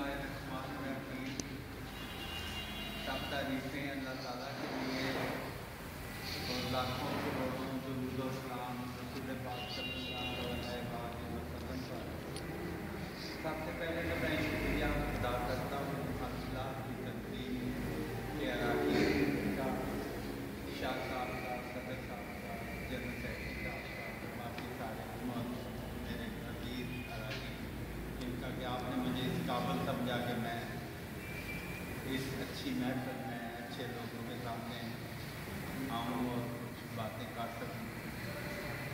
बिस्मिल्लाहिर्रहमानिर्रहीम। सब तारीफ़ें अल्लाह ताला के लिए और लाखों करोड़ों दुरूद और सलाम रसूल पाक सल्लल्लाहु अलैहि वसल्लम पर। सबसे पहले तो मैं शुक्रिया अदा करता हूँ अल्लाह की तकदीम के अराकीन का, शाह साहब का, सदर साहब का, जनरल सेक्रेटरी साहब का, बाकी सारे मेरे अजीज अराकीन, जिनका कि आपने मुझे इस काबिल समझा कि मैं इस अच्छी महफिल में अच्छे लोगों के सामने आऊँ और कुछ बातें कर सकूँ।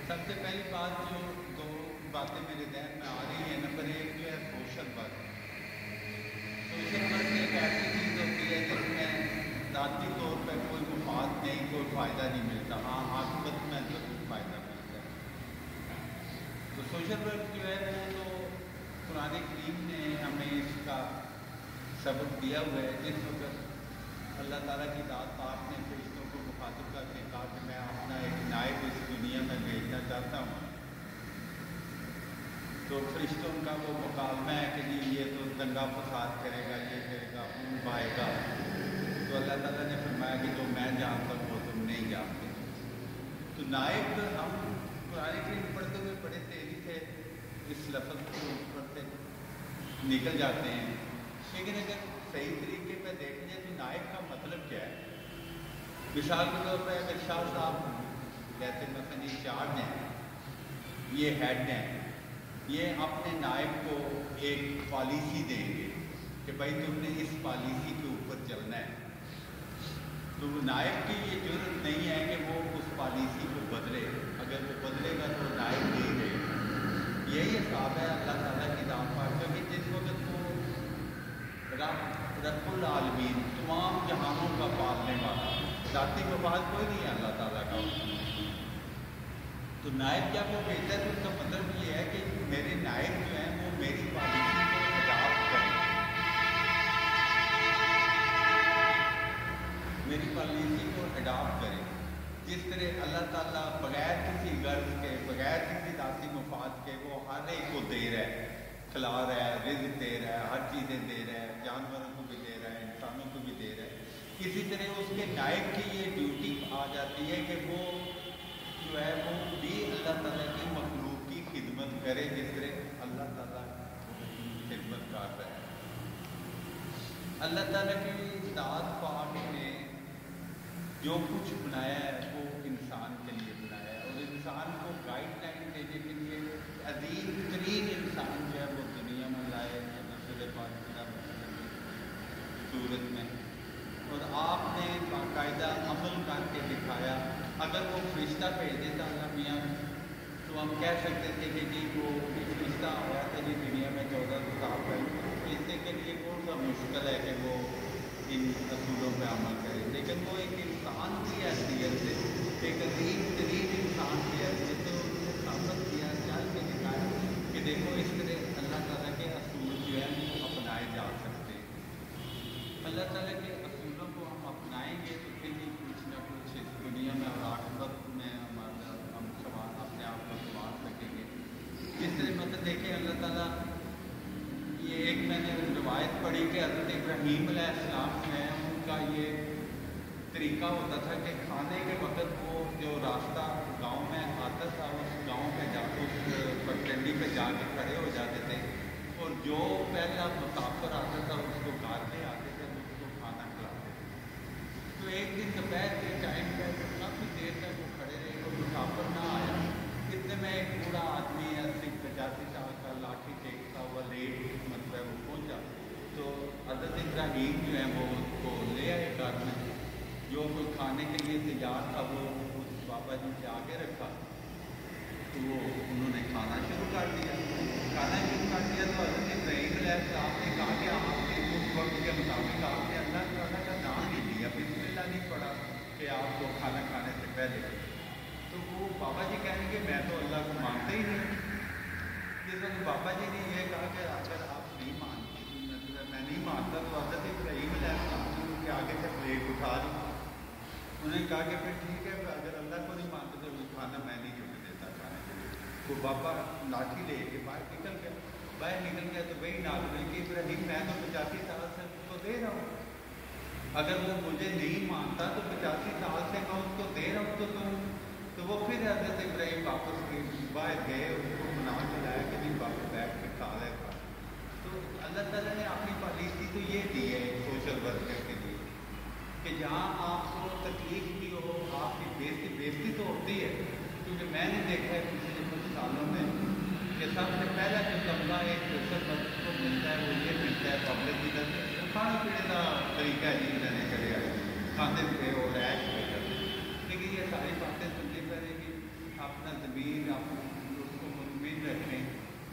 सबसे पहली बात जो दो बातें मेरे ध्यान में आ रही हैं, नंबर एक जो है सोशल वर्क। सोशल वर्क एक ऐसी चीज़ होती है जिसमें ذاتی तौर पर कोई मुफाद नहीं, कोई फ़ायदा नहीं मिलता, हाँ आखिरत में ज़रूर फ़ायदा मिलता है। तो सोशल वर्क जो है वो तो कुरान करीम ने हमें इसका सबक दिया हुआ है। जिस वक्त अल्लाह ताला की दात पाक ने फरिश्तों को मुखातिब करके कहा कि मैं अपना एक नायब इस दुनिया में भेजना चाहता हूँ, तो फरिश्तों का वो मुकालमा है कि जी ये तो दंगा फसाद करेगा, ये करेगा, खून बहाएगा। तो अल्लाह ताला ने फरमाया कि जो मैं जानता हूँ वो तुम नहीं जानते। तो नायब हम कुरान करीम पढ़ते हुए बड़े तेज़ी से इस लफ्ज़ को ऊपर से निकल जाते हैं, लेकिन अगर सही तरीके पर देखें तो नायब का मतलब क्या है। मिसाल के तौर पर अगर शाह साहब कहते मसलन ये चार्ज हैं, ये हेड हैं, ये अपने नायब को एक पॉलिसी देंगे कि भाई तुमने इस पॉलिसी के ऊपर चलना है, तो नायब की ये जरूरत नहीं है कि वो उस पॉलिसी को बदले। अगर वो बदलेगा तो नायब नहीं रहेगा। यही हिसाब है अल्लाह ताला की दात पाक, क्योंकि जिस वक्त वो रब्बुल आलमीन तमाम जहानों का पालने वाला, ज़ाती मफाद कोई नहीं है अल्लाह ताला का। तो नायब जब वो भेजता है तो उसका मतलब ये है कि मेरे नायब जो हैं वो मेरी पॉलिसी को अडॉप्ट करें, मेरी पॉलिसी को अडॉप्ट करें। जिस तरह अल्लाह ताला बगैर किसी गर्ज के, बगैर किसी ज़ाती मफाद के वो हर एक को दे रहा है, खिला रहा है, रिज़्क़ दे रहा है, हर चीज़ें दे रहा है, जानवरों को भी दे रहा है, इंसानों को भी दे रहा है। इसी तरह उसके नायब की ये ड्यूटी आ जाती है कि वो जो है वो भी अल्लाह ताला की मखलूक की खिदमत करे, जिस तरह अल्लाह ताला खिदमत कर रहा है। अल्लाह ताला की दात पाक ने जो कुछ बनाया है वो इंसान के लिए बनाया है, और इंसान को गाइडलाइन देने के लिए अजीम तरीन इंसान जो है वो दुनिया में लाए रसूल पाक सूरत में, और आपने बाकायदा अमल करके दिखाया। अगर वो फरिश्ता भेज देता अल्लाह मियाँ तो हम कह सकते थे कि जी वो फरिश्ता आया था जी दुनिया में 1400 साल पहले, फरिश्ते के लिए कौन सा मुश्किल है कि वो इन असूलों पर अमल करे। लेकिन वो एक इंसान की हैसियत से, एक अजीम तरीन इंसान की हैसियत से उसने साबित किया, चल के दिखाया कि देखो इस तरह अल्लाह ताला के असूल जो है वो अपनाए जा सकते हैं। अल्लाह ताला के असूलों को हम अपनाएंगे तो फिर भी कुछ ना कुछ इस दुनिया में और आखिरत में हमारा हम सवाल अपने आप को संभाल सकेंगे। जिस तरह मतलब देखें अल्लाह ताला, ये एक मैंने रिवायत पढ़ी कि हज़रत इब्राहीम अलैहिस्सलाम जो है उनका ये तरीका होता था कि खाने के वक्त वो जो रास्ता गांव में आता था उस गांव में जाकर उस पगडंडी पे जाके खड़े हो जाते थे, और जो पहला मुसाफिर आता था उसको घर ले आते थे, उसको खाना खिलाते थे। तो एक दिन दोपहर के टाइम पर काफ़ी देर तक वो खड़े रहे और मुसाफिर ना आया। इतने में एक बूढ़ा आदमी 80-85 साल का लाठी टेकता हुआ लेट मतलब वो पहुँचा, तो हज़रत इब्राहीम जो है वो उसको ले आए घर में। जो कोई खाने के लिए तैयार था वो उस बाबा जी के आगे रखा, तो वो उन्होंने खाना शुरू कर दिया। खाना शुरू कर दिया तो हज़रत इब्राहीम अलैहिस्सलाम ने कहा कि आपके उस वक्त के मुताबिक आपने अल्लाह ताला का नाम नहीं लिया, बिस्मिल्लाह नहीं पढ़ा कि आपको खाना खाने से पहले। तो वो बाबा जी कहने कि मैं तो अल्लाह को मानते ही नहीं। जिस वक्त बाबा जी ने यह कहा कि अगर आप नहीं मानते, मतलब मैं नहीं मानता, तो हज़रत इब्राहीम अलैहिस्सलाम ने उनके आगे से प्लेट उठा दी। उन्होंने कहा कि फिर ठीक है, अगर अल्लाह को नहीं मानते तो खाना मैं नहीं चुन देता खाने के लिए। वो बाबा लाठी ले के बाहर निकल गया। باہر نکل گیا تو وہی ناظرین کہ ابراہیم میں تو 85 سال سے اس کو دے رہا ہوں، اگر وہ مجھے نہیں مانتا تو 85 سال سے میں اس کو دے رہا ہوں تو وہ پھر حضرت ابراہیم واپس باہر گئے، اس کو منا کے لایا کہ نہیں واپس بیٹھ کے کھا لے گا۔ تو اللہ تعالیٰ نے اپنی پالیسی تو یہ دی ہے سوشل ورکر کے لیے کہ جہاں آپ کو تکلیف بھی ہو، آپ کی بےزتی تو ہوتی ہے، کیونکہ میں نے دیکھا ہے پچھلے کچھ سالوں میں کہ سب سے پہلا جو طبقہ ایک سوشل ورکر کو ملتا ہے وہ یہ ملتا ہے پبلک کی طرف سے، کھانے پینے کا طریقہ ہے جی رہنے چلے آئے کھاتے تھے اور ایش ہو جاتے، لیکن یہ ساری باتیں سننی پڑے گی، اپنا ضمیر آپ اس کو مطمئن رکھیں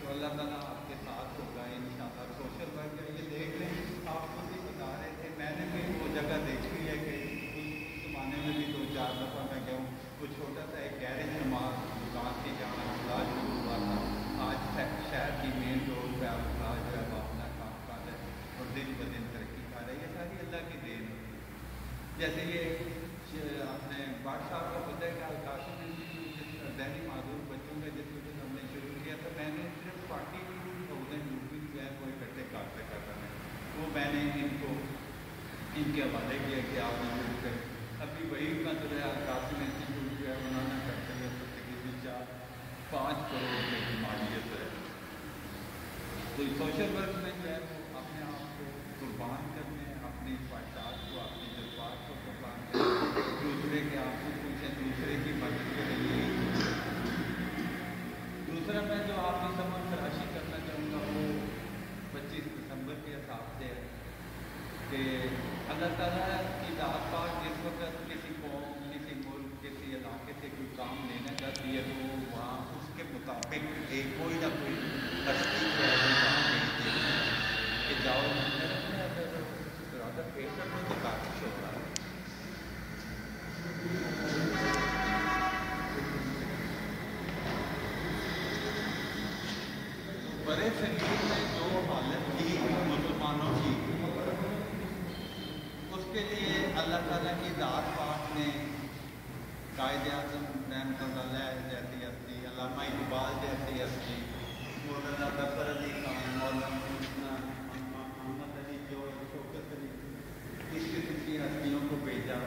تو اللہ تعالیٰ آپ کے ساتھ ہوگا انشاءاللہ۔ سوشل ورک یہ دیکھ لیں، آپ خود ہی بتا رہے تھے، میں نے بھی وہ جگہ دیکھی ہے کہ اس زمانے میں بھی 2-4 دفعہ میں گیا ہوں، وہ چھوٹا سا ایک گیرج نماز دکان کے جانا علاج شروع ہوا تھا، آج شہر کی مین روڈ پہ آپ کا جو ہے وہ اپنا کام کر رہے ہیں اور دن ب دن ترقی کر رہے ہیں، یہ ساری اللہ کی دین ہے۔ جیسے یہ اپنے بٹ صاحب کو پتہ ہے کہ القاسم ذہنی معذور بچوں کا جس وقت ہم نے شروع کیا تھا، میں نے صرف 40,000 روپیز جو ہے وہ اکٹھے کرتے کرتا ہے، وہ میں نے ان کے حوالے کیا کہ آپ نے شروع کریں۔ ابھی وہی کا جو ہے القاسم انسٹیٹیوٹ جو ہے بنانا کرتے ہیں تو تقریباً 4-5 کروڑ کی مالیت ہے۔ تو سوشل ورک میں جو ہے وہ اپنے آپ کو قربان کرنے، اپنی خواہشات کو، اپنی جذبات کو قربان کرنے، دوسرے کے آپ سے پوچھیں، دوسرے کی مدد کے لیے۔ دوسرا میں جو آپ کی سمجھ تلاشی کرنا چاہوں گا وہ 25 دسمبر کے حساب سے ہے کہ اللہ تعالیٰ کی ذات پاک جس وقت کسی قوم، کسی ملک، کسی علاقے سے کوئی کام لینا چاہتی ہے تو وہاں اس کے مطابق کوئی نہ کوئی ہستی جو ہے وہ کام بھیجتی ہے کہ جاؤ اگر پیش کرنا تو کافی ہو رہا ہے۔ بڑے صغیر میں جو حالت تھی مسلمانوں کی، اس کے لیے اللہ تعالیٰ کی ذات پاک نے قائد اعظم رحمۃ اللہ علیہ جیسی ہستی، علامہ اقبال جیسی ہستی، مولانا ظفر علی خان، مولانا محمد علی جو شوکت علی، اس قسم کی ہستیوں کو بھیجا،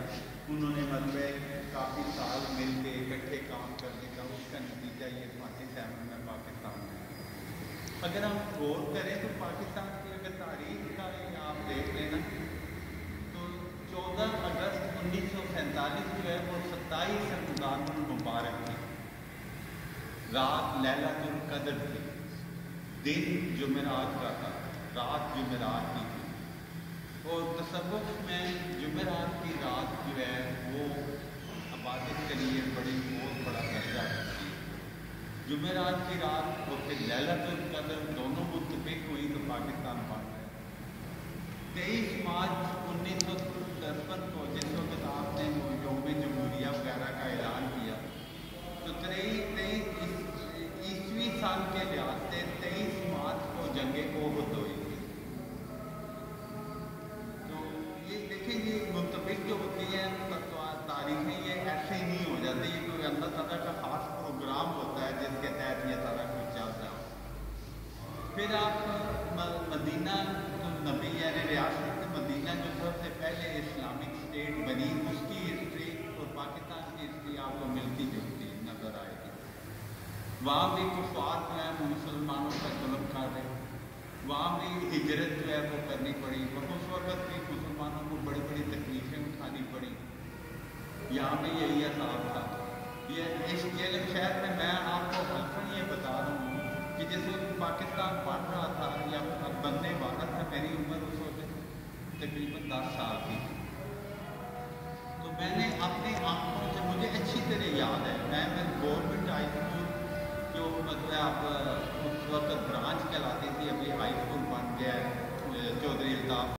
انہوں نے مطلب کافی سال مل کے اکٹھے کام کرنے کا، اس کا نتیجہ یہ 47 میں پاکستان ہے۔ اگر ہم غور کریں تو پاکستان کی اگر تاریخ کا آپ دیکھ لینا تو 14 اگست 1947 جو ہے وہ 27 رمضان المبارک تھی، رات لیلۃ القدر تھی، دن جمعرات کا تھا، رات جمعرات کی تھی، اور تصوف میں جمعرات کی رات جو ہے وہ عبادت کے لیے بہت بڑا درجہ رکھتی ہے۔ جمعرات کی رات اور پھر لیلۃ القدر دونوں متفق ہوئی تو پاکستان بن گیا۔ 23 مارچ 1953 کو جس وقت آپ نے یوم جمہوریہ وغیرہ کا اعلان کیا تو 23 عیسوی سال کے لحاظ سے 23 مارچ کو جنگ احد ہوئی تھی۔ تو یہ دیکھیں یہ متفق جو ہوتی ہیں تاریخیں یہ ایسے ہی نہیں ہو جاتی، یہ کوئی اللہ تعالیٰ کا خاص پروگرام ہوتا ہے جس کے تحت یہ سارا کچھ چلتا ہے۔ پھر آپ مدینہ نبی یعنی ریاست مدینہ جو سب سے پہلے اسلامک اسٹیٹ بنی، اس کی ہسٹری اور پاکستان کی ہسٹری آپ کو ملتی جلتی نظر آئے گی۔ وہاں بھی کفار جو ہے مسلمانوں کا ظلم کر رہے، وہاں بھی ہجرت جو ہے وہ کرنی پڑی، اس وقت بھی مسلمانوں کو بڑی بڑی تکلیفیں اٹھانی پڑی، یہاں بھی یہی حساب تھا۔ یہ اس جیلم شہر میں آپ کو حلفاً یہ بتا رہا ہوں کہ جس وقت پاکستان بن رہا تھا یا بننے والا تھا، میری عمر اس وقت تقریباً 10 سال کی تھی، تو میں نے اپنے آنکھوں سے، مجھے اچھی طرح یاد ہے، میں گورنمنٹ ہائی اسکول جو مطلب آپ اس وقت برانچ کہلاتی تھی، ابھی ہائی اسکول بن گیا ہے، چودھری الطاف